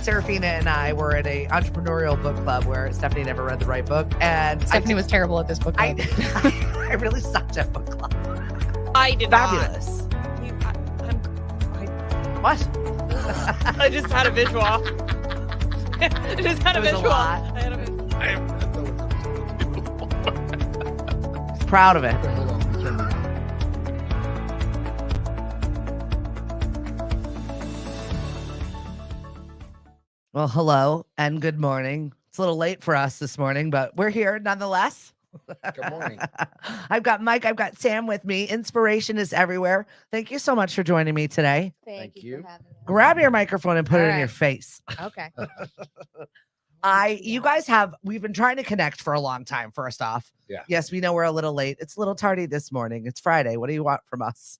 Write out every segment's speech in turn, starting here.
Serafina and I were at a entrepreneurial book club where Stephanie never read the right book, and Stephanie was terrible at this book club. I really sucked at book club. I did Fabulous. What? I just had a visual. I just had a It was a visual. lot. I had a visual. Proud of it. Well, hello and good morning. It's a little late for us this morning, but we're here nonetheless. Good morning. I've got Mike, I've got Sam with me. Inspiration is everywhere. Thank you so much for joining me today. Thank you. for having me. Grab your microphone and put All it in your right. face. Okay. We've been trying to connect for a long time, first off. Yeah. Yes, we know we're a little late. It's a little tardy this morning. It's Friday. What do you want from us?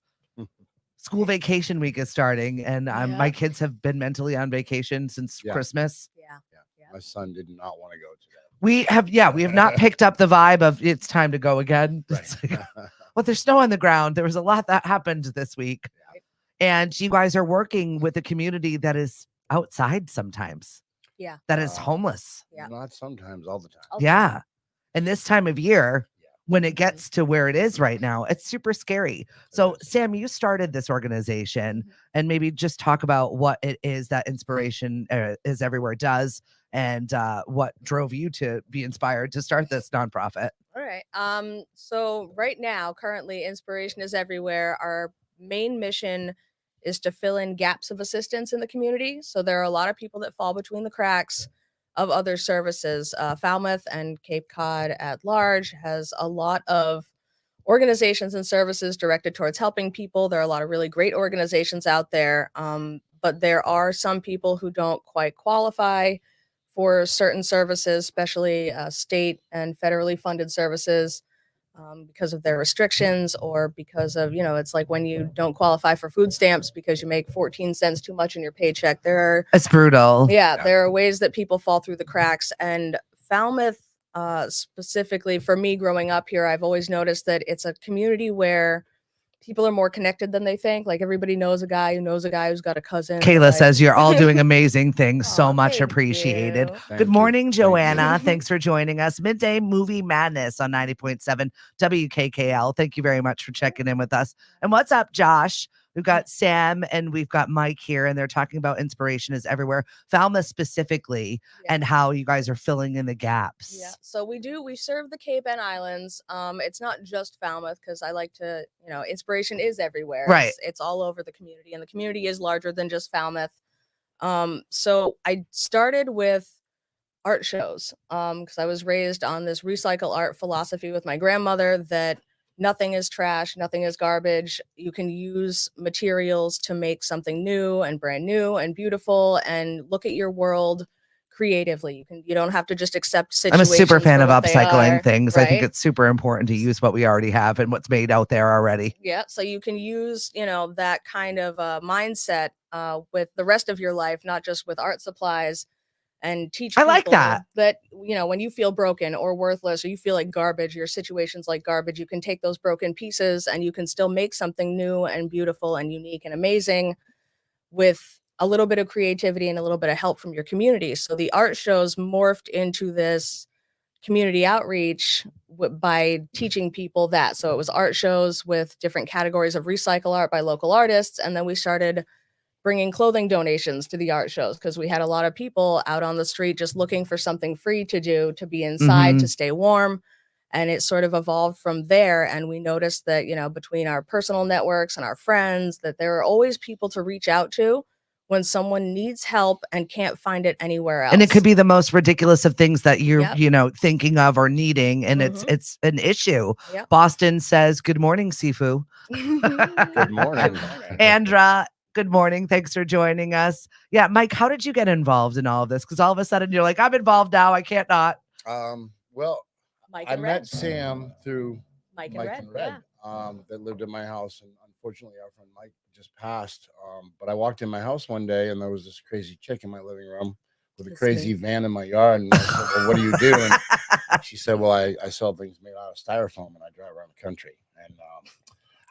School vacation week is starting, and my kids have been mentally on vacation since Christmas. Yeah. My son did not want to go today. We have not picked up the vibe of it's time to go again. It's like, well, there's snow on the ground. There was a lot that happened this week. Yeah. And you guys are working with a community that is outside sometimes. Yeah. That is homeless. Yeah. Not sometimes, all the time. Yeah. And this time of year, when it gets to where it is right now, it's super scary. So, Sam, you started this organization, and maybe just talk about what it is that Inspiration is Everywhere does, and what drove you to be inspired to start this nonprofit. All right. So right now, currently, Inspiration is Everywhere. Our main mission is to fill in gaps of assistance in the community. So there are a lot of people that fall between the cracks of other services. Falmouth and Cape Cod at large has a lot of organizations and services directed towards helping people. There are a lot of really great organizations out there, but there are some people who don't quite qualify for certain services, especially state and federally funded services, because of their restrictions, or because of, it's like when you don't qualify for food stamps because you make 14 cents too much in your paycheck. It's brutal. There are ways that people fall through the cracks. And Falmouth, specifically for me growing up here, I've always noticed that it's a community where people are more connected than they think. Like, everybody knows a guy who knows a guy who's got a cousin. Kayla says you're all doing amazing things. So much thank appreciated. you. Thank Good you. morning, Thank Joanna. Thanks for joining us. Midday Movie Madness on 90.7 WKKL. Thank you very much for checking in with us. And what's up, Josh? We've got Sam and we've got Mike here, and they're talking about Inspiration is Everywhere, Falmouth specifically, and how you guys are filling in the gaps. Yeah, so we serve the Cape and Islands. It's not just Falmouth, because I like to, Inspiration is everywhere. Right. It's all over the community, and the community is larger than just Falmouth. So I started with art shows, because I was raised on this recycle art philosophy with my grandmother that nothing is trash, nothing is garbage. You can use materials to make something new and brand new and beautiful, and look at your world creatively. You don't have to just accept I'm a situations. super fan for of what they upcycling are, things. I think right? it's super important to use what we already have and what's made out there already. Yeah, so you can use, that kind of mindset with the rest of your life, not just with art supplies, and teach I like people that. when you feel broken or worthless, or you feel like garbage, your situation's like garbage, you can take those broken pieces and you can still make something new and beautiful and unique and amazing with a little bit of creativity and a little bit of help from your community. So the art shows morphed into this community outreach by teaching people that. So it was art shows with different categories of recycle art by local artists, and then we started bringing clothing donations to the art shows, because we had a lot of people out on the street just looking for something free to do, to be inside, to stay warm. And it sort of evolved from there. And we noticed that, between our personal networks and our friends, that there are always people to reach out to when someone needs help and can't find it anywhere else. And it could be the most ridiculous of things that you're, thinking of or needing. And it's an issue. Yep. Boston says, good morning, Sifu. Good morning. Andra, good morning. Thanks for joining us. Yeah, Mike, how did you get involved in all of this? Because all of a sudden you're like, I'm involved now. I can't not. Well, Mike I and met Red. Sam through Mike Mike and and Red. Red, that lived in my house, and unfortunately our friend Mike just passed. But I walked in my house one day and there was this crazy chick in my living room with a crazy van in my yard, and I said, well, what do you do? And she said, well, I sell things made out of styrofoam and I drive around the country. And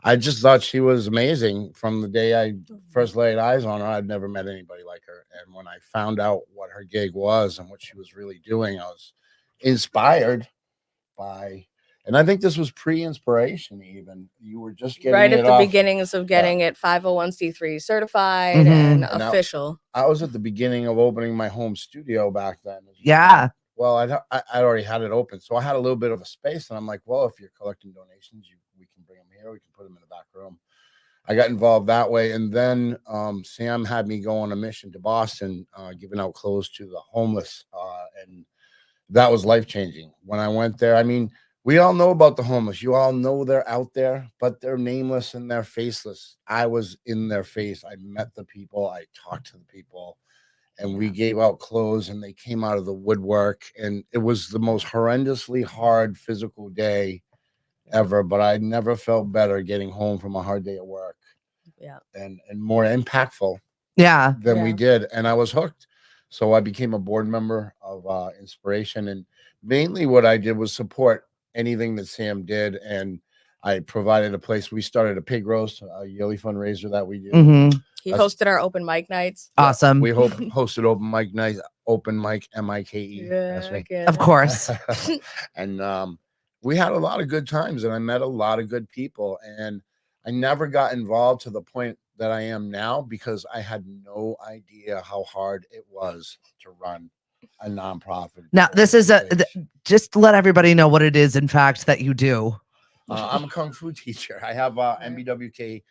I just thought she was amazing from the day I first laid eyes on her. I'd never met anybody like her. And when I found out what her gig was and what she was really doing, I was inspired by, and I think this was pre-inspiration even. You were just getting Right it at the off. beginnings of getting it 501c3 certified Mhm. and And I- official. I was at the beginning of opening my home studio back then. Yeah. Well, I already had it open, so I had a little bit of a space, and I'm like, well, if you're collecting donations, we can bring them here. We can put them in the back room. I got involved that way, and then Sam had me go on a mission to Boston, giving out clothes to the homeless, and that was life changing. When I went there, I mean, we all know about the homeless. You all know they're out there, but they're nameless and they're faceless. I was in their face. I met the people. I talked to the people, and we gave out clothes, and they came out of the woodwork, and it was the most horrendously hard physical day ever, but I never felt better getting home from a hard day at work. Yeah. And more impactful Yeah. than we Yeah. did, and I was hooked. So I became a board member of Inspiration, and mainly what I did was support anything that Sam did, and I provided a place. We started a pig roast, a yearly fundraiser that we do. Mhm. He That's- hosted our open mic nights. Awesome. We hosted open mic night, open mic, MIKE. That's me. Of course. And we had a lot of good times, and I met a lot of good people, and I never got involved to the point that I am now because I had no idea how hard it was to run a nonprofit. Now, this is organization. just to let everybody know what it is, in fact, that you do. I'm a kung fu teacher. I have MBWK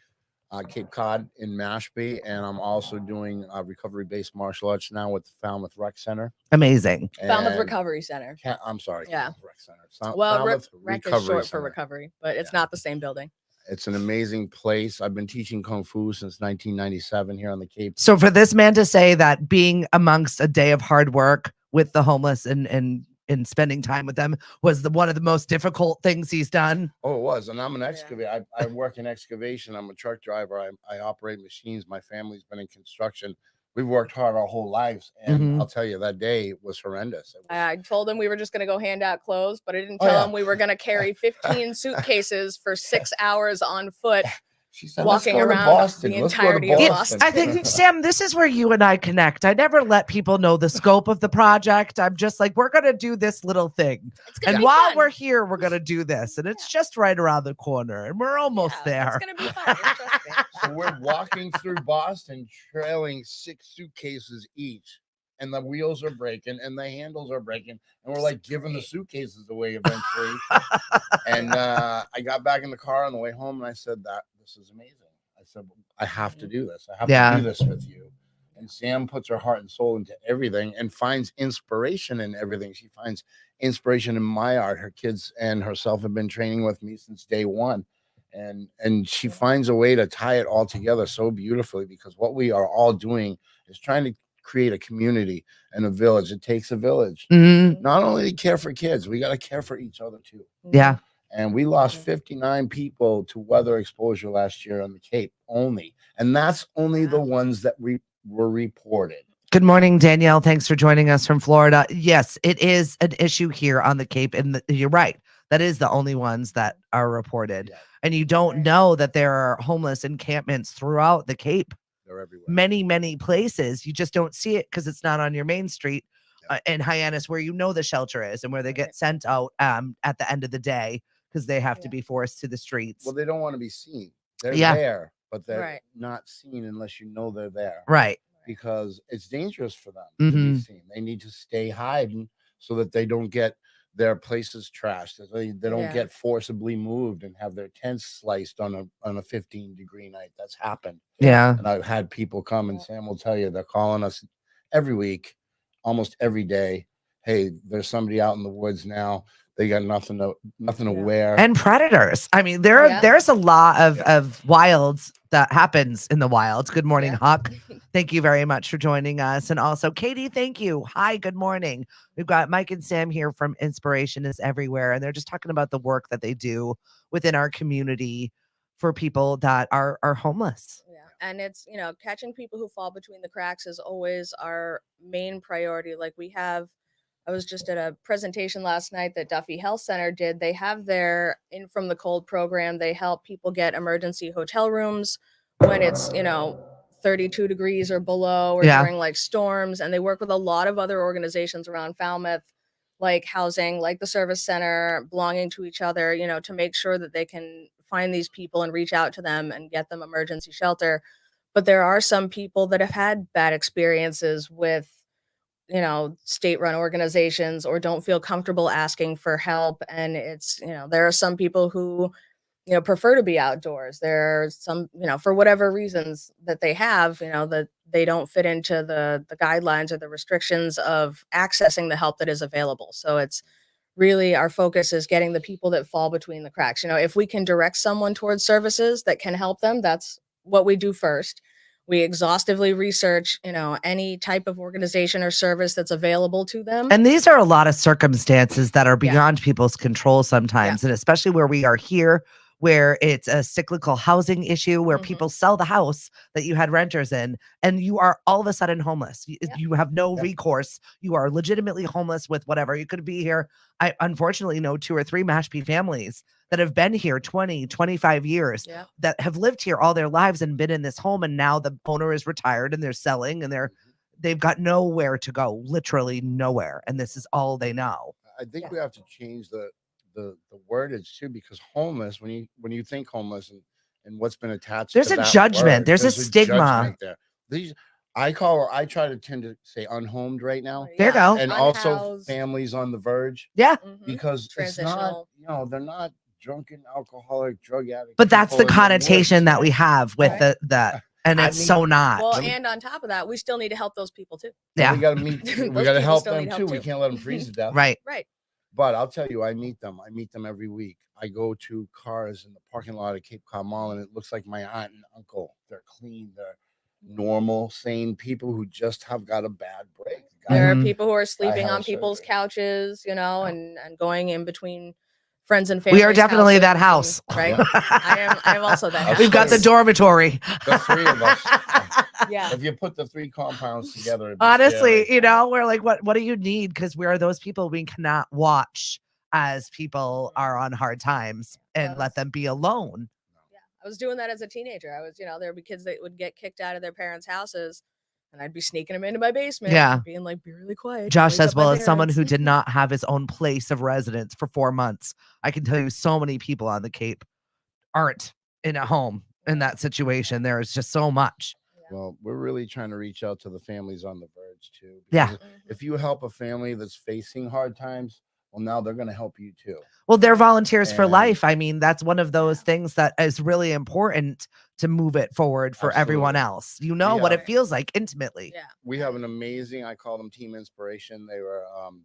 Cape Cod in Mashpee, and I'm also doing recovery-based martial arts now with the Falmouth Rec Center. Amazing. Falmouth And Recovery Center. I'm sorry. Yeah. Falmouth Rec Center. It's not Well, Falmouth rec is Recovery short for Center. recovery, but it's Yeah. not the same building. It's an amazing place. I've been teaching Kung Fu since 1997 here on the Cape. So for this man to say that being amongst a day of hard work with the homeless and spending time with them was one of the most difficult things he's done. Oh, it was. And I'm an excavator. I work in excavation. I'm a truck driver. I operate machines. My family's been in construction. We've worked hard our whole lives. And Mhm. I'll tell you, that day was horrendous. It was, I told him we were just going to go hand out clothes, but I didn't Oh, tell yeah. him we were going to carry 15 suitcases for 6 hours on foot. she said, walking let's go to around Boston. the Let's go to entirety of Boston. I think, Sam, this is where you and I connect. I never let people know the scope of the project. I'm just like, we're going to do this little thing. It's gonna And be while fun. we're here, we're going to do this. And it's just right around the corner. And we're almost Yeah, there. It's going to be fun. Just trust me. So we're walking through Boston, trailing 6 suitcases each, and the wheels are breaking and the handles are breaking, and we're like giving the suitcases away eventually. And I got back in the car on the way home, and I said, "That this is amazing." I said, "I have to do this. I have to do this with you." And Sam puts her heart and soul into everything and finds inspiration in everything. She finds inspiration in my art. Her kids and herself have been training with me since day one. And she finds a way to tie it all together so beautifully, because what we are all doing is trying to create a community and a village. It takes a village. Mhm. Not only to care for kids, we got to care for each other too. Yeah. And we lost 59 people to weather exposure last year on the Cape only. And that's only the ones that were reported. Good morning, Danielle. Thanks for joining us from Florida. Yes, it is an issue here on the Cape. And you're right. That is the only ones that are reported. Yeah. And you don't know that there are homeless encampments throughout the Cape. They're everywhere. Many, many places. You just don't see it because it's not on your main street in Hyannis, where you know the shelter is and where they get sent out at the end of the day because they have to be forced to the streets. Well, they don't want to be seen. They're Yeah. there, but they're Right. not seen unless you know they're there. Right. Because it's dangerous for them to be seen. They need to stay hiding so that they don't get their places trashed. That they don't get forcibly moved and have their tents sliced on a 15-degree night. That's happened. Yeah. And I've had people come, and Sam will tell you, they're calling us every week, almost every day. Hey, there's somebody out in the woods now. They got nothing to wear. And predators. I mean, there's a lot of wilds that happens in the wilds. Good morning, Huck. Thank you very much for joining us. And also, Katie, thank you. Hi, good morning. We've got Mike and Sam here from Inspiration is Everywhere, and they're just talking about the work that they do within our community for people that are homeless. Yeah. And it's, catching people who fall between the cracks is always our main priority. Like, we have I was just at a presentation last night that Duffy Health Center did. They have their In From the Cold program. They help people get emergency hotel rooms when it's, 32 degrees or below, or Yeah. during like storms. And they work with a lot of other organizations around Falmouth, like housing, like the service center, belonging to each other, to make sure that they can find these people and reach out to them and get them emergency shelter. But there are some people that have had bad experiences with, state-run organizations, or don't feel comfortable asking for help. And it's, there are some people who, prefer to be outdoors. There are some, for whatever reasons that they have, that they don't fit into the guidelines or the restrictions of accessing the help that is available. So it's really, our focus is getting the people that fall between the cracks. If we can direct someone towards services that can help them, that's what we do first. We exhaustively research, any type of organization or service that's available to them. And these are a lot of circumstances that are beyond people's control sometimes. And especially where we are here, where it's a cyclical housing issue, where people sell the house that you had renters in, and you are all of a sudden homeless. You have no recourse. You are legitimately homeless with whatever. You could be here. I unfortunately know 2 or 3 Mashpee families that have been here 20, 25 years, that have lived here all their lives and been in this home. And now the owner is retired and they're selling, and they've got nowhere to go, literally nowhere. And this is all they know. I think we have to change the wordage too, because homeless, when you think homeless and what's been attached, there's to a that judgment. word, There's a stigma there. These I try to tend to say unhomed right now. There you go. And also families on the verge. Yeah. Because it's not, they're not drunken, alcoholic, drug addict. But that's the people in connotation woods. that we have with that. And it's so not. Well, and on top of that, we still need to help those people too. Yeah. We got to meet. We Those got to people help still them need too. help We too. can't let them freeze to death. Right. Right. But I'll tell you, I meet them every week. I go to cars in the parking lot at Cape Cod Mall, and it looks like my aunt and uncle. They're clean. They're normal, sane people who just have got a bad break. There are people who are sleeping had on a people's surgery. couches, and going in between friends and family. We are definitely that house. Right. I am also that house. We've got the dormitory. The 3 of us. Yeah. If you put the 3 compounds together, it'd be Honestly, scary. we're like, what do you need? Because we are those people we cannot watch as people are on hard times and let them be alone. Yeah. I was doing that as a teenager. I was, there would be kids that would get kicked out of their parents' houses, and I'd be sneaking them into my basement. Yeah. And being like, be really quiet. Josh wake says, up my well, as someone who parents." did not have his own place of residence for 4 months, I can tell you so many people on the Cape aren't in a home in that situation. There is just so much. Well, we're really trying to reach out to the families on the verge too. Yeah. because If you help a family that's facing hard times, well, now they're going to help you too. Well, they're volunteers for And- life. I mean, that's one of those things that is really important to move it forward for everyone else. You know what Yeah. it feels like intimately. Yeah. We have an amazing, I call them Team Inspiration. They were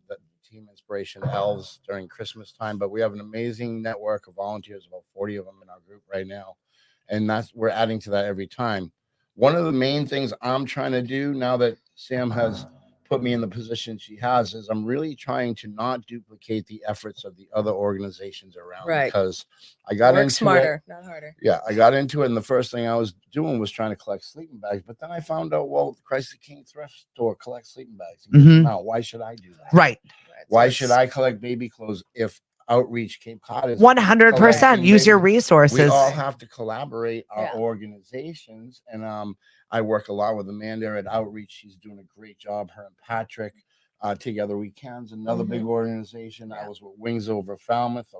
the Team Inspiration elves during Christmas time, but we have an amazing network of volunteers, about 40 of them in our group right now. And we're adding to that every time. One of the main things I'm trying to do now that Sam has put me in the position she has is I'm really trying to not duplicate the efforts of the other organizations around. Right. Because I got Work into smarter, it. not harder. Yeah, I got into it, and the first thing I was doing was trying to collect sleeping bags. But then I found out, well, the Christ the King thrift store collects sleeping bags. And gives them out. Why should I do that? Right. Why should I collect baby clothes if Outreach Cape Cod is 100%. collecting Use your baby? resources. We all have to collaborate our Yeah. organizations, and I work a lot with Amanda at Outreach. She's doing a great job. Her and Patrick together weekends, another big organization. I was with Wings Over Falmouth,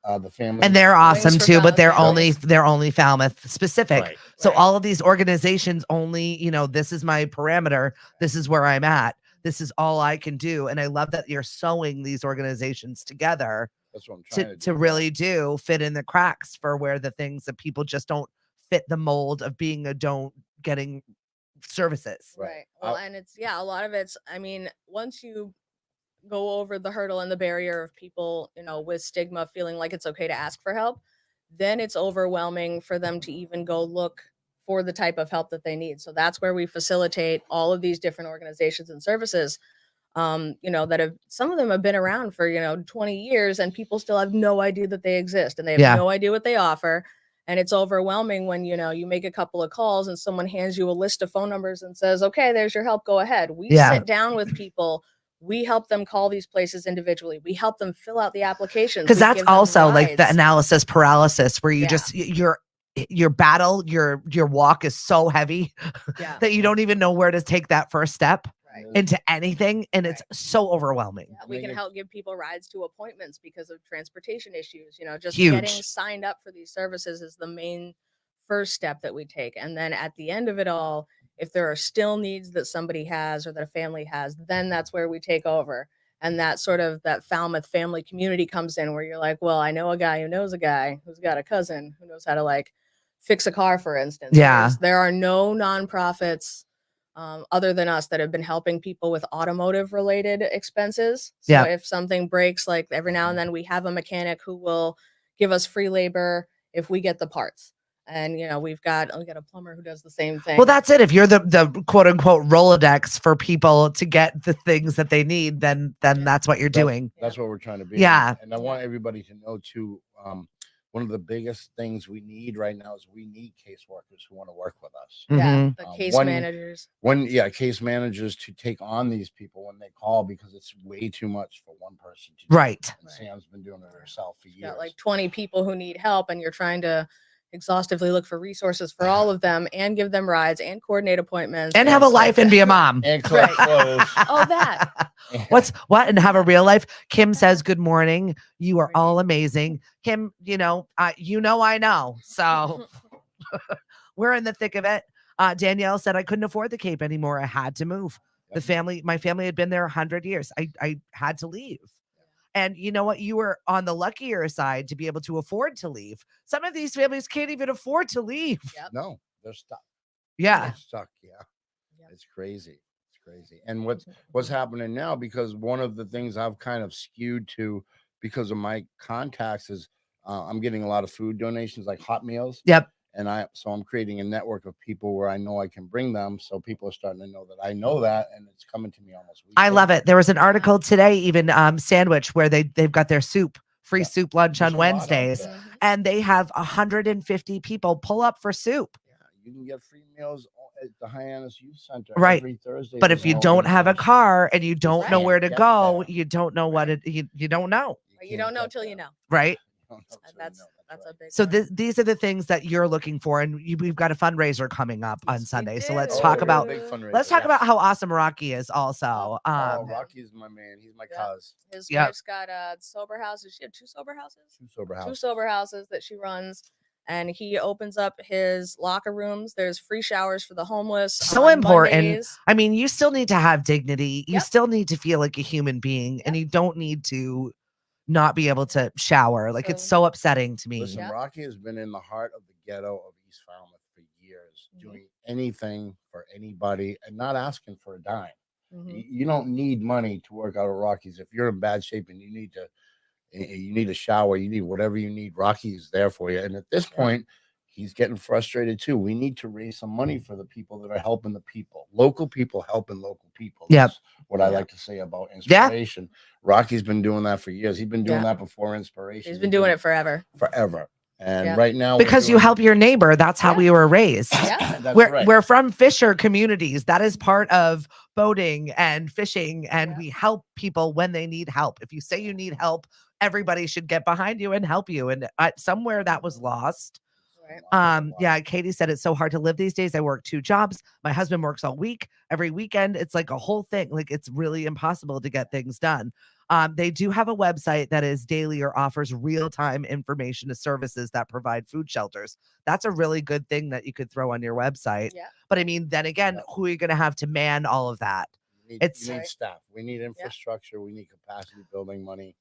the family, And they're awesome Wings for too, but they're Falmouth, only Falmouth specific. Right. So Right. all of these organizations only, this is my parameter. This is where I'm at. This is all I can do. And I love that you're sewing these organizations together That's what I'm trying to to do. really do fit in the cracks for where the things that people just don't fit the mold of being getting services. Right. Well, and it's, a lot of it's, I mean, once you go over the hurdle and the barrier of people, with stigma feeling like it's okay to ask for help, then it's overwhelming for them to even go look for the type of help that they need. So that's where we facilitate all of these different organizations and services, that have, some of them have been around for, 20 years, and people still have no idea that they exist, and they have no idea what they offer. And it's overwhelming when, you make a couple of calls and someone hands you a list of phone numbers and says, okay, there's your help, go ahead. We sit down with people we help them call these places individually. We help them fill out the applications. Because We that's give them also like the rides. analysis paralysis where you Yeah. just your battle, your walk is so heavy Yeah. that you don't even know where to take that first step Right. into anything, and it's so overwhelming. Yeah, we can help give people rides to appointments because of transportation issues. Just Huge. getting signed up for these services is the main first step that we take. And then at the end of it all, if there are still needs that somebody has or that a family has, then that's where we take over. And that sort of that Falmouth family community comes in where you're like, well, I know a guy who knows a guy who's got a cousin who knows how to like fix a car, for instance. Yeah. There are no nonprofits other than us that have been helping people with automotive related expenses. So Yeah. if something breaks, like every now and then we have a mechanic who will give us free labor if we get the parts. And we've got a plumber who does the same thing. Well, that's it. If you're the quote unquote Rolodex for people to get the things that they need, then that's what you're doing. That's what we're trying to be. Yeah. And I want everybody to know too, one of the biggest things we need right now is we need caseworkers who want to work with us. Yeah, the case One- managers. Case managers to take on these people when they call, because it's way too much for one person to do. Right. And Sam's been doing it herself for years. Got like 20 people who need help, and you're trying to exhaustively look for resources for all of them and give them rides and coordinate appointments And have a life and be a mom. And collect clothes. Oh, that. What and have a real life. Kim says, good morning. You are all amazing. Kim, I know. So we're in the thick of it. Danielle said, I couldn't afford the Cape anymore. I had to move. My family had been there 100 years. I had to leave. And you know what? You were on the luckier side to be able to afford to leave. Some of these families can't even afford to leave. Yep. No, they're stuck. Yeah. They're stuck. Yeah. It's crazy. It's crazy. And what's happening now, because one of the things I've kind of skewed to because of my contacts is I'm getting a lot of food donations, like hot meals. Yep. And I'm creating a network of people where I know I can bring them. So people are starting to know that I know that, and it's coming to me almost weekly. I love it. There was an article today, even Sandwich, where they've got their free soup lunch on Wednesdays, and they have 150 people pull up for soup. Yeah, you can get free meals at the Hyannis Youth Center every Thursday. But if you don't have a car and you don't know where to go, you don't know what you don't know. You don't know till you know. Right. That's a big. So these are the things that you're looking for, and we've got a fundraiser coming up on Sunday. So let's talk about how awesome Rocky is. Also, Rocky's my man. He's my cuz. His wife's got sober houses. She had two sober houses. Two sober houses that she runs, and he opens up his locker rooms. There's free showers for the homeless. So important. Mondays. I mean, you still need to have dignity. You still need to feel like a human being, and you don't need to not be able to shower. Like, it's so upsetting to me. Listen, Rocky has been in the heart of the ghetto of East Falmouth for years, doing anything for anybody and not asking for a dime. You don't need money to work out at Rocky's. If you're in bad shape and you need a shower, you need whatever you need, Rocky is there for you. And at this point, he's getting frustrated too. We need to raise some money for the people that are helping the people. Local people helping local people. Yep. That's what I like to say about inspiration. Rocky's been doing that for years. He's been doing that before inspiration. He's been doing it forever. And right now, because you help your neighbor, that's how we were raised. We're from fisher communities. That is part of boating and fishing, and we help people when they need help. If you say you need help, everybody should get behind you and help you. And somewhere that was lost. Katie said it's so hard to live these days. I work 2 jobs. My husband works all week. Every weekend, it's like a whole thing. Like, it's really impossible to get things done. They do have a website that is daily or offers real-time information to services that provide food shelters. That's a really good thing that you could throw on your website. But I mean, then again, who are you going to have to man all of that? You need staff. We need infrastructure. We need capacity building money.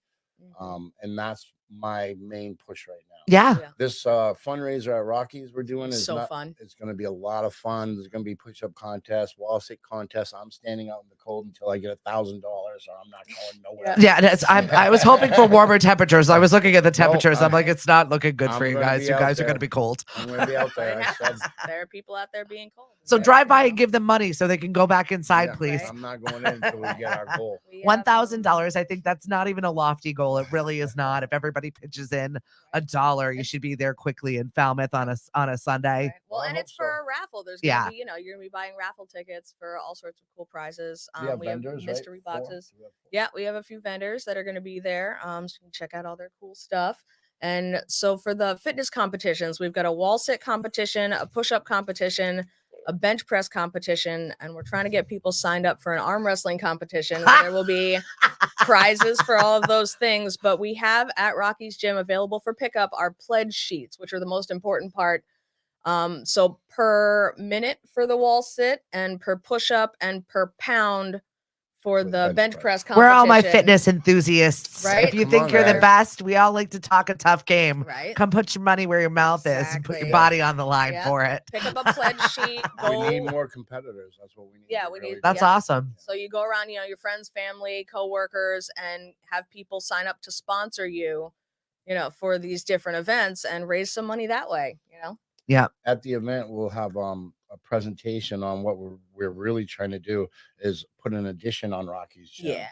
And that's my main push right now. This fundraiser at Rocky's we're doing is so fun. It's going to be a lot of fun. There's going to be push-up contests, wall sit contests. I'm standing out in the cold until I get $1,000, or I'm not going nowhere. I was hoping for warmer temperatures. I was looking at the temperatures. I'm like, it's not looking good for you guys. You guys are going to be cold. I'm going to be out there. There are people out there being cold. So drive by and give them money so they can go back inside, please. I'm not going in until we get our goal. $1,000. I think that's not even a lofty goal. It really is not. If everybody pitches in $1, you should be there quickly in Falmouth on a Sunday. Well, and it's for a raffle. There's gonna be, you're gonna be buying raffle tickets for all sorts of cool prizes. We have vendors, mystery boxes. vendors. Yeah, we have a few vendors that are going to be there. So you can check out all their cool stuff. And so for the fitness competitions, we've got a wall sit competition, a push-up competition, a bench press competition, and we're trying to get people signed up for an arm wrestling competition. Where there will be prizes for all of those things. But we have at Rocky's Gym available for pickup our pledge sheets, which are the most important part. So per minute for the wall sit and per push-up and per pound for the bench press competition. We're all my fitness enthusiasts. Right? If you Come think on, you're the guys. best, we all like to talk a tough game. Right. Come put your money where your mouth is and put your Exactly. body on the line Yeah. for it. Pick up a pledge sheet. We need Go. more competitors. That's what we need. Yeah, we need- That's Yeah. awesome. So you go around, your friends, family, coworkers, and have people sign up to sponsor you, for these different events and raise some money that way. Yeah. At the event, we'll have a presentation on what we're really trying to do is put an addition on Rocky's Gym. Yeah.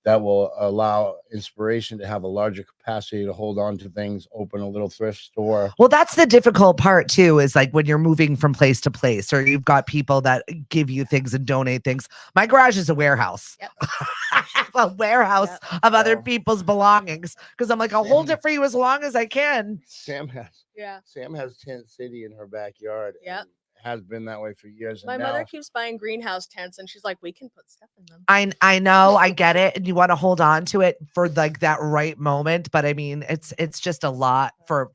That will allow inspiration to have a larger capacity to hold on to things, open a little thrift store. Well, that's the difficult part too, is like when you're moving from place to place or you've got people that give you things and donate things. My garage is a warehouse. Yep. I have a warehouse of other Well, people's belongings because I'm like, I'll hold it for you as long as I can. Sam has Tent City in her backyard. Yep. and has been that way for years. My and mother now, keeps buying greenhouse tents, and she's like, "We can put stuff in them." I know, I get it, and you want to hold on to it for like that right moment, but I mean, it's just a lot for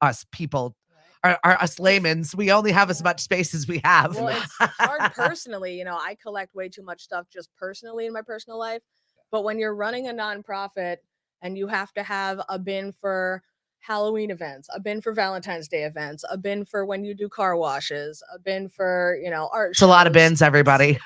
us people, us laymen's. We only have as much space as we have. Well, it's hard personally. I collect way too much stuff just personally in my personal life. But when you're running a nonprofit and you have to have a bin for Halloween events, a bin for Valentine's Day events, a bin for when you do car washes, a bin for, art It's a lot of shows. bins, everybody.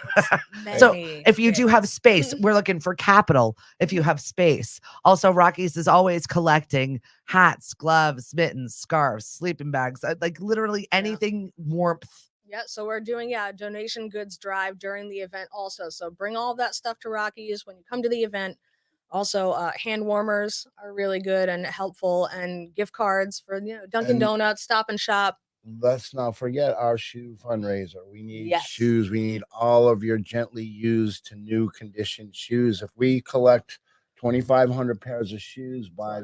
It's So many if you do have bins. space, we're looking for capital. If you have space, also Rocky's is always collecting hats, gloves, mittens, scarves, sleeping bags, like literally anything warmth. Yeah, so we're doing a donation goods drive during the event also. So bring all of that stuff to Rocky's when you come to the event. Also, hand warmers are really good and helpful, and gift cards for Dunkin' And- Donuts, Stop and Shop. let's not forget our shoe fundraiser. We need Yes. shoes. We need all of your gently used to new condition shoes. If we collect 2,500 pairs of shoes by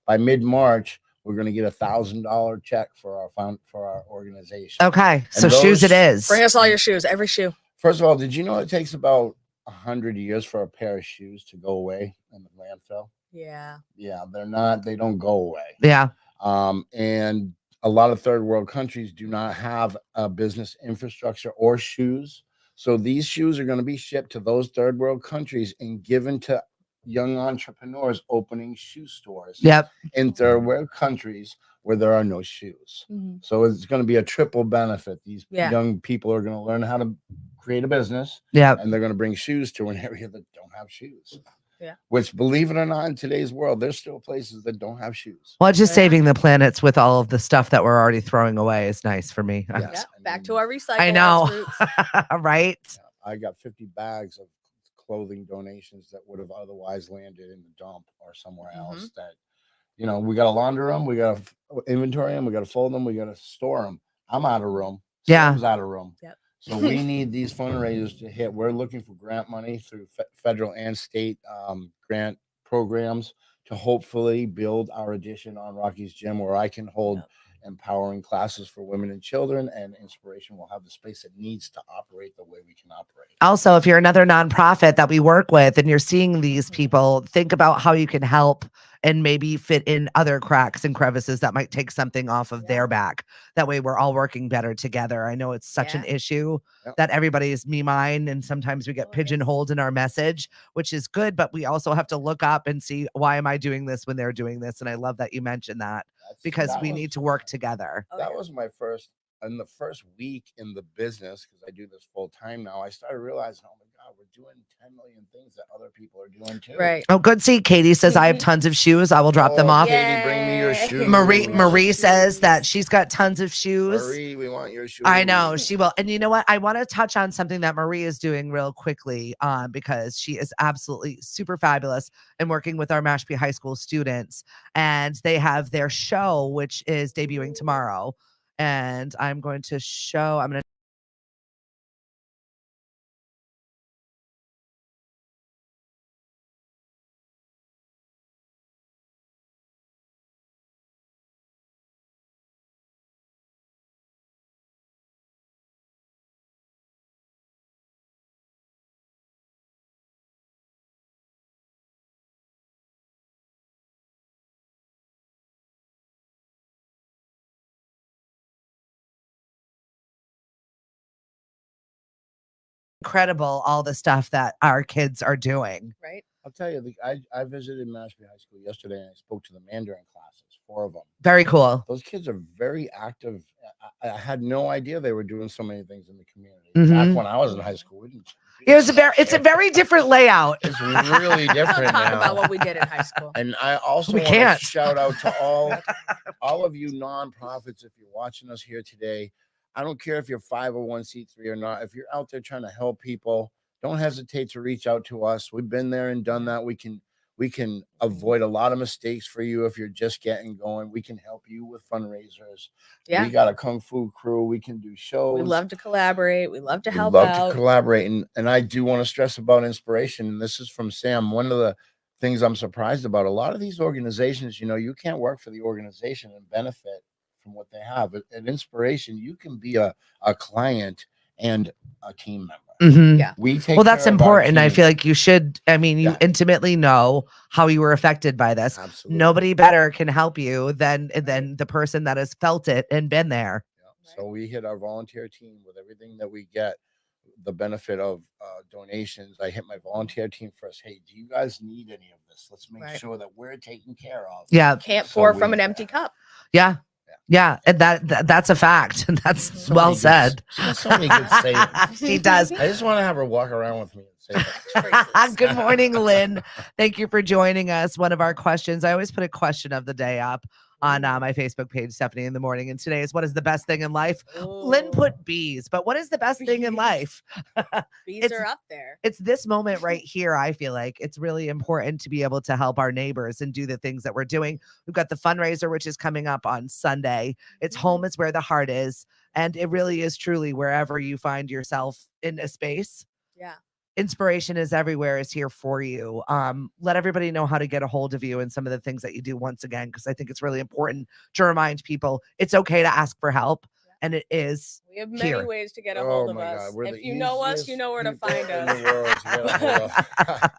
by mid-March, we're going to get $1,000 check for our organization. Okay, so those- shoes it is. Bring us all your shoes, every shoe. First of all, did you know it takes about 100 years for a pair of shoes to go away in the landfill? Yeah. Yeah, they don't go away. Yeah. And a lot of third world countries do not have a business infrastructure or shoes. So these shoes are going to be shipped to those third world countries and given to young entrepreneurs opening shoe stores Yep. in third world countries where there are no shoes. Mhm. So it's going to be a triple benefit. These Yeah. young people are going to learn how to create a business, Yep. and they're going to bring shoes to an area that don't have shoes. Yeah. Which, believe it or not, in today's world, there's still places that don't have shoes. Well, just Yeah. saving the planets with all of the stuff that we're already throwing away is nice for me. Yes. Yeah. I Back mean, to our recycle. I know. roots. Right? I got 50 bags of clothing donations that would have otherwise landed in the dump or somewhere else. That, we got to launder them, we got to inventory them, we got to fold them, we got to store them. I'm out of room. Yeah. Sam's out of room. Yep. So we need these fundraisers to hit. We're looking for grant money through federal and state grant programs to hopefully build our addition on Rocky's Gym, where I can hold empowering classes for women and children, and Inspiration will have the space it needs to operate the way we can operate. Also, if you're another nonprofit that we work with and you're seeing these people, think about how you can help and maybe fit in other cracks and crevices that might take something off of their back. That way we're all working better together. I know it's such an issue that everybody is me mine, and sometimes we get pigeonholed in our message, which is good, but we also have to look up and see, why am I doing this when they're doing this? And I love that you mentioned that, because we need to work together. That was my first, in the first week in the business, because I do this full time now, I started realizing, oh my God, we're doing 10 million things that other people are doing too. Right. Oh, good. See, Katie says I have tons of shoes. I will drop them off. Katie, bring me your shoes. Marie says that she's got tons of shoes. Marie, we want your shoes. I know she will. And you know what? I want to touch on something that Marie is doing real quickly, because she is absolutely super fabulous and working with our Mashpee High School students. And they have their show, which is debuting tomorrow. And I'm going to incredible all the stuff that our kids are doing. Right. I'll tell you, I visited Mashpee High School yesterday and I spoke to the Mandarin classes, 4 of them. Very cool. Those kids are very active. I had no idea they were doing so many things in the community. Back when I was in high school, we didn't. It's a very different layout. It's really different Talk now. about what we did in high school. And I also We want to can't. shout out to all of you nonprofits. If you're watching us here today, I don't care if you're 501c3 or not. If you're out there trying to help people, don't hesitate to reach out to us. We've been there and done that. We can avoid a lot of mistakes for you if you're just getting going. We can help you with fundraisers. Yeah. We got a kung fu crew. We can do shows. We love to collaborate. We love to help love out. to collaborate. And I do want to stress about inspiration. And this is from Sam. One of the things I'm surprised about, a lot of these organizations, you can't work for the organization and benefit from what they have. At Inspiration, you can be a client and a team member. Yeah. We take Well, that's care of our important. I team. feel like you should. I mean, you Yeah. intimately know how you were affected by this. Absolutely. Nobody better can help you than the person that has felt it and been there. Yeah. So we hit our volunteer team with everything that we get, the benefit of donations. I hit my volunteer team first. Hey, do you guys need any of this? Let's make Right. sure that we're taken care of. Yeah, Can't So pour we- from an empty cup. yeah, yeah. And that's a fact. That's So well many good- said. she has so many good sayings. She does. I just want to have her walk around with me and say that. Good morning, Lynn. Thank you for joining us. One of our questions, I always put a question of the day up on my Facebook page, Stephanie in the Morning. And today is, what is the best thing in life? Lynn Ooh, put bees, but what is the best thing in life? bees it's- are up there. It's this moment right here. I feel like it's really important to be able to help our neighbors and do the things that we're doing. We've got the fundraiser, which is coming up on Sunday. It's home is where the heart is. And it really is truly wherever you find yourself in a space. Yeah. Inspiration is everywhere, is here for you. Let everybody know how to get a hold of you and some of the things that you do once again, because I think it's really important to remind people it's okay to ask for help. And it is. We have many Here. ways to get a hold of my us. God, we're If the you know us, you easiest know where to people find in us. the world to get a hold of.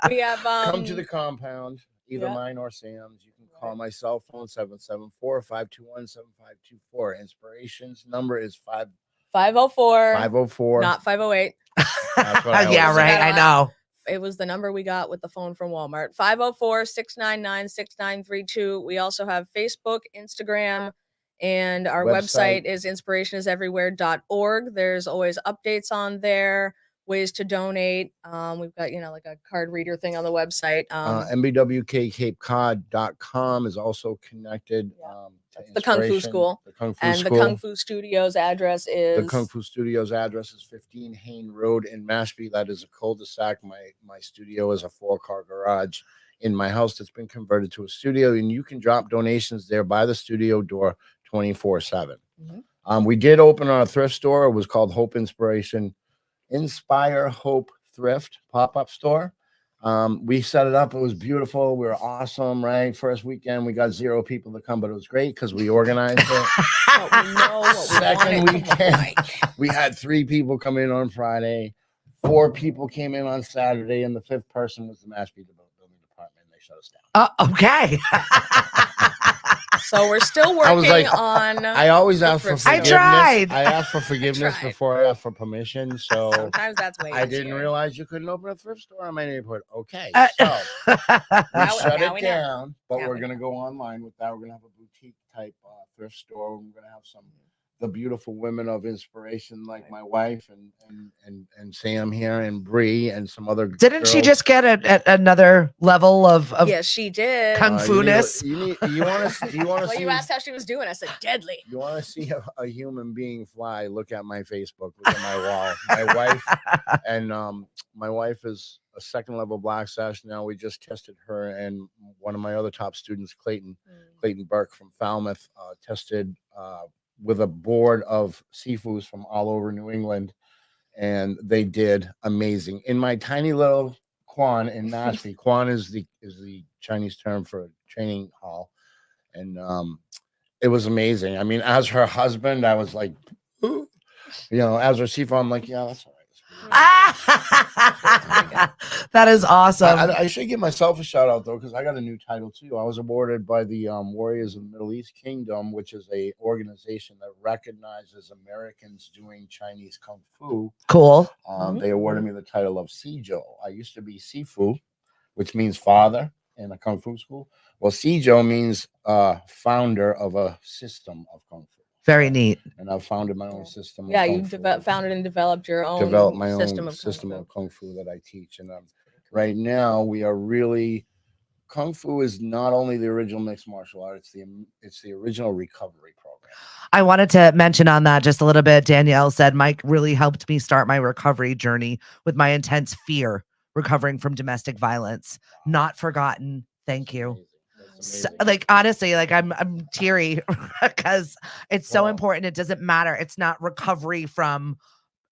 We have Come to the compound, either yeah. mine or Sam's. You can call my cell phone 774-521-7524. Inspiration's number is 504, 504. not 508. That's what I always Yeah, say. right. I know. It was the number we got with the phone from Walmart. 504-699-6932. We also have Facebook, Instagram, and our website is inspirationiseverywhere.org. There's always updates on there, ways to donate. We've got, like a card reader thing on the website. MBWKCapeCod.com is also connected to the Kung Fu Inspiration, School. The Kung Fu And School. the Kung Fu Studios address is The Kung Fu Studios address is 15 Hain Road in Mashpee. That is a cul-de-sac. My studio is a 4-car garage in my house that's been converted to a studio, and you can drop donations there by the studio door 24/7. We did open our thrift store. It was called Hope Inspiration Inspire Hope Thrift pop-up store. We set it up. It was beautiful. We were awesome, right? First weekend, we got 0 people to come, but it was great because we organized it. what we know what we Second want it to look weekend, like. we had 3 people come in on Friday. 4 people came in on Saturday, and the 5th person was the Mashpee building department. And they shut us down. Okay. So we're still I was working like, on. I always ask for thrift store. forgiveness. tried. I asked for forgiveness tried. before I asked for permission. So Sometimes that's way I didn't easier. realize you couldn't open a thrift store on my neighborhood. Okay, Uh, so we Now- shut now it we know. down, but Now we're we gonna go online with that. We're gonna have a boutique type thrift store. We're gonna have the beautiful women of inspiration like my wife and Sam here and Bree and some other. Didn't she girls. just get another level of Yes, she did. Kung Fu-ness? You want to? Do you want to Well, see? you asked how she was doing. I said, deadly. You want to see a human being fly? Look at my Facebook. Look at my wall. My wife and my wife is a 2nd level black sash now. We just tested her, and one of my other top students, Clayton Burke from Falmouth, tested with a board of Sifus from all over New England, and they did amazing. In my tiny little Quan in Mashpee, Quan is the Chinese term for a training hall, and it was amazing. I mean, as her husband, I was like, as her Sifu, I'm like, yeah, that's all right. That is awesome. I should give myself a shout out though, because I got a new title too. I was awarded by the Warriors of the Middle East Kingdom, which is a organization that recognizes Americans doing Chinese kung fu. Cool. They awarded me the title of Sijo. I used to be Sifu, which means father in a kung fu school. Well, Sijo means founder of a system of kung fu. Very neat. And I've founded my own system. Yeah, of you founded and developed your own developed my system own of system kung of kung fu that I teach. And right now we are really kung fu is not only the original mixed martial art; it's the original recovery program. I wanted to mention on that just a little bit. Danielle said Mike really helped me start my recovery journey with my intense fear recovering from domestic violence. Not forgotten. Thank you. Amazing. That's So, amazing. like honestly, like I'm teary because it's so Wow. important. It doesn't matter. It's not recovery from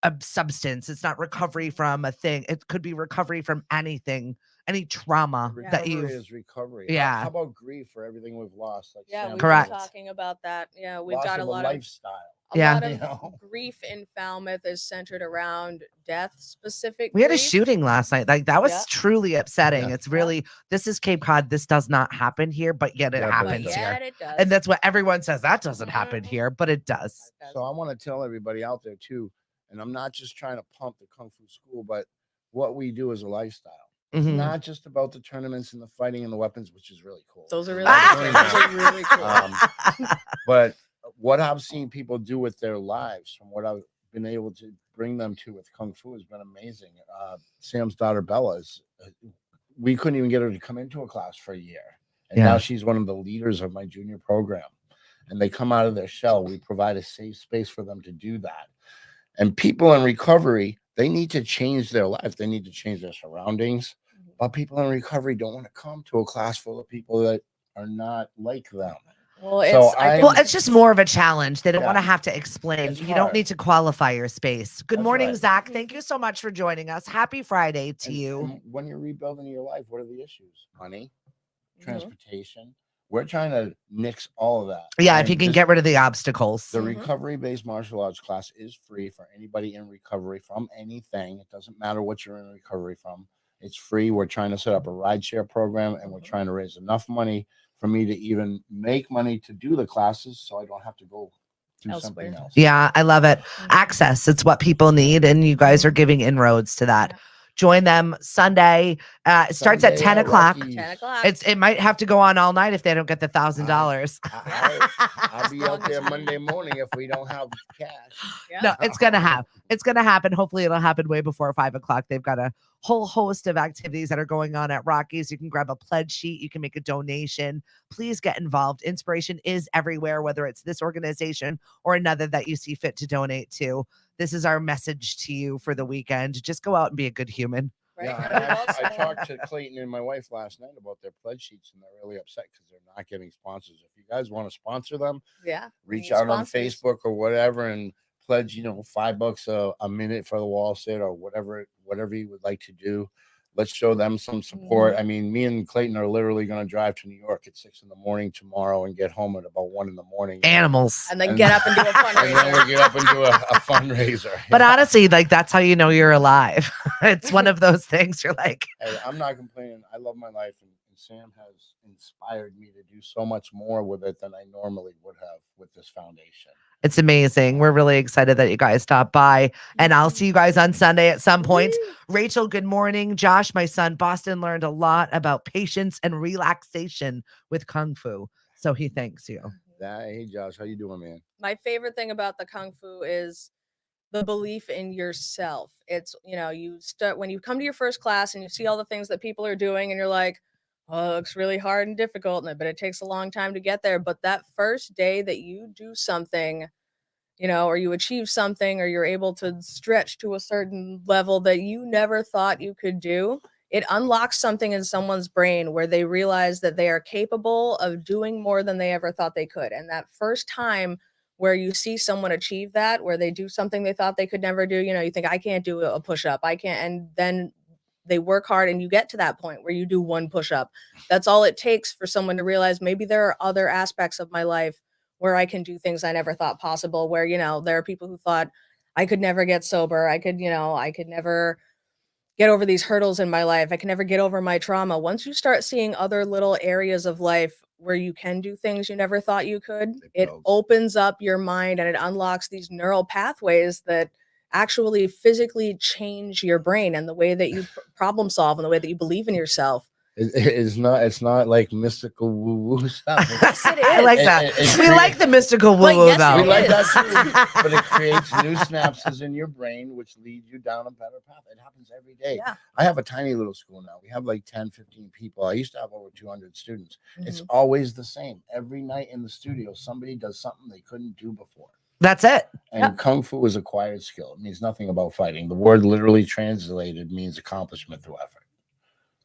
a substance. It's not recovery from a thing. It could be recovery from anything, any trauma that Recovery you've. is recovery. Yeah. How about grief for everything we've lost? Like Yeah, Sam we Correct. were talking about that. Yeah, we've loss got a of lot of lifestyle. Yeah. lot of You know? grief in Falmouth is centered around death specific. We had a grief. shooting last night. Like that was Yeah. truly upsetting. Yeah. It's really this is Cape Cod. This does not happen here, but yet it Yeah, but it But happens does. here. yet it does. And that's what everyone says. That doesn't happen Mhm. here, but it does. It does. So I want to tell everybody out there too, and I'm not just trying to pump the Kung Fu school, but what we do is a lifestyle. It's Mhm. not just about the tournaments and the fighting and the weapons, which is really cool. Those are really Ah! cool. Those are really cool. But what I've seen people do with their lives, from what I've been able to bring them to with Kung Fu, has been amazing. Sam's daughter Bella we couldn't even get her to come into a class for a year, and Yeah. now she's one of the leaders of my junior program. And they come out of their shell. We provide a safe space for them to do that. And people in recovery, they need to change their life. They need to change their surroundings. But people in recovery don't want to come to a class full of people that are not like them. Well, So I think Well, it's just more of a challenge. They don't Yeah. want to have to explain. It's You don't hard. need to qualify your space. Good That's morning, right. Zach. Thank you so much for joining us. Happy Friday to you. And when you're rebuilding your life, what are the issues? Money, Mhm. transportation. We're trying to nix all of that. Yeah, if And you can this- get rid of the obstacles. the Mhm. recovery-based martial arts class is free for anybody in recovery from anything. It doesn't matter what you're in recovery from. It's free. We're trying to set up a rideshare program, and we're trying to raise enough money for me to even make money to do the classes, so I don't have to go do something Elsewhere. else. Yeah, I love it. Mhm. Access, it's what people need, and you guys are giving inroads to that. Yeah. Join them Sunday. It starts at Sunday 10 o'clock. Rockies. 10 o'clock. It might have to go on all night if they don't get the $1,000. I'll be out there Monday morning if we don't have cash. Yeah. No, it's gonna happen. It's gonna happen. Hopefully, it'll happen way before 5 o'clock. They've got a whole host of activities that are going on at Rockies. You can grab a pledge sheet. You can make a donation. Please get involved. Inspiration is everywhere, whether it's this organization or another that you see fit to donate to. This is our message to you for the weekend. Just go out and be a good human. Right? Yeah, And and we've I also- talked to Clayton and my wife last night about their pledge sheets, and they're really upset because they're not getting sponsors. If you guys want to sponsor them, Yeah. we reach need out on sponsors. Facebook or whatever and pledge, $5 a minute for the wall sit or whatever you would like to do. Let's show them some support. I mean, me and Clayton are literally going to drive to New York at 6 a.m. tomorrow and get home at about 1 a.m. Animals. And then And- get up and do a And then fundraiser. we get up and do a fundraiser. But Yeah. honestly, like that's how you know you're alive. It's one of those things you're like, Hey, I'm not complaining. I love my life, and Sam has inspired me to do so much more with it than I normally would have with this foundation. it's amazing. We're really excited that you guys stopped by. And I'll see you guys on Sunday at some point. Rachel, good morning. Josh, my son, Boston learned a lot about patience and relaxation with Kung Fu. So he thanks you. Hey, Josh, how you doing, man? My favorite thing about the Kung Fu is the belief in yourself. It's, you start when you come to your first class and you see all the things that people are doing and you're like, oh, it looks really hard and difficult, but it takes a long time to get there. But that first day that you do something, or you achieve something, or you're able to stretch to a certain level that you never thought you could do, it unlocks something in someone's brain where they realize that they are capable of doing more than they ever thought they could. And that first time where you see someone achieve that, where they do something they thought they could never do, you think, I can't do a push-up, I can't. And then they work hard and you get to that point where you do one push-up. That's all it takes for someone to realize maybe there are other aspects of my life where I can do things I never thought possible, where, there are people who thought I could never get sober. I could never get over these hurdles in my life. I can never get over my trauma. Once you start seeing other little areas of life where you can do things you never thought you could, it builds. opens up your mind and it unlocks these neural pathways that actually physically change your brain and the way that you problem solve and the way that you believe in yourself. It's not like mystical woo-woo stuff. Yes, it is. I like that. We like the mystical But woo-woo yes, though. it We like is. that too, but it creates new synapses in your brain, which lead you down a better path. It happens every day. Yeah. I have a tiny little school now. We have like 10, 15 people. I used to have over 200 students. It's Mhm. always the same. Every night in the studio, somebody does something they couldn't do before. That's it. And Kung Fu is acquired skill. It means nothing about fighting. The word literally translated means accomplishment through effort.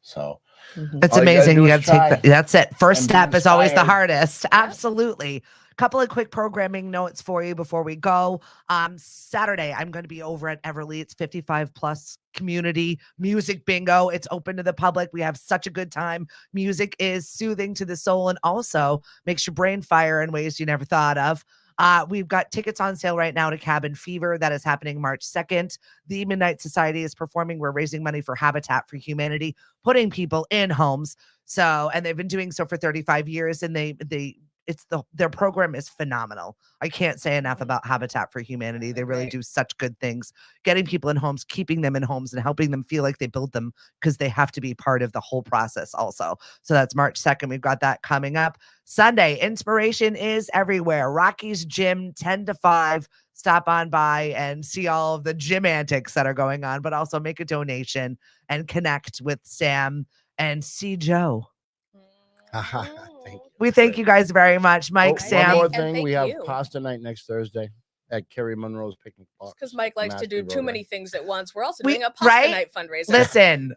So Mhm. It's all you gotta amazing. do You is got to take try that. That's it. First and be step is always the inspired. hardest. Absolutely. Couple of quick programming notes for you before we go. Saturday, I'm going to be over at Everly. It's 55 plus community music bingo. It's open to the public. We have such a good time. Music is soothing to the soul and also makes your brain fire in ways you never thought of. We've got tickets on sale right now to Cabin Fever. That is happening March 2nd. The Midnight Society is performing. We're raising money for Habitat for Humanity, putting people in homes. So, and they've been doing so for 35 years, and their program is phenomenal. I can't say enough about Habitat for Humanity. They really Right. do such good things, getting people in homes, keeping them in homes, and helping them feel like they built them because they have to be part of the whole process also. So that's March 2nd. We've got that coming up. Sunday, inspiration is everywhere. Rocky's Gym, 10 to 5. Stop on by and see all of the gym antics that are going on, but also make a donation and connect with Sam and see Joe. Thank you. We That's thank great. you guys very much. Mike, Oh, Sam. one more And thing. thank We have you. pasta night next Thursday at Kerry Monroe's Picnic Box. Because Mike likes to do Mashpee too Rotary. many things at once. We're also We- doing a pasta right? night fundraiser. Listen,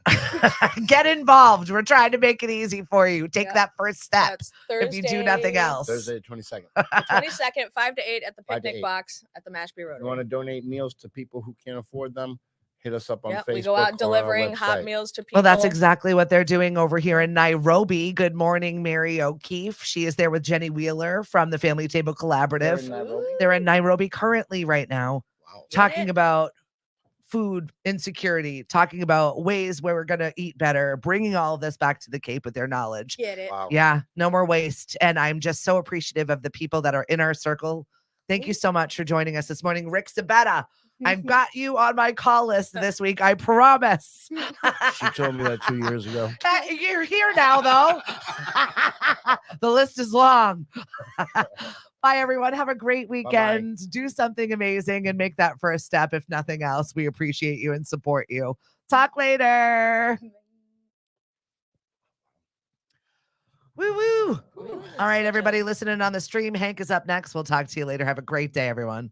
get involved. We're trying to make it easy for you. Take Yeah. that first step That's Thursday. if you do nothing else. Thursday, 22nd. 22nd, 5 to 8 at the 5 to picnic 8. box at the Mashpee If you Rotary. want to donate meals to people who can't afford them, hit us up on Yep, Facebook. we go or on out our delivering hot website. meals to people. Well, that's exactly what they're doing over here in Nairobi. Good morning, Mary O'Keefe. She is there with Jenny Wheeler from the Family Table They're Collaborative. in Nairobi? They're in Nairobi currently right now, Wow. Get talking it? about food insecurity, talking about ways where we're going to eat better, bringing all of this back to the Cape with their knowledge. Get it. Wow. Yeah, no more waste. And I'm just so appreciative of the people that are in our circle. Thank you so much for joining us this morning. Rick Sabetta, I've got you on my call list this week. I promise. She told me that 2 years ago. You're here now, though. The list is long. Bye, everyone. Have a great weekend. Do something amazing and make that first step. If nothing else, we appreciate you and support you. Talk later. Woo woo. All right, everybody listening on the stream. Hank is up next. We'll talk to you later. Have a great day, everyone.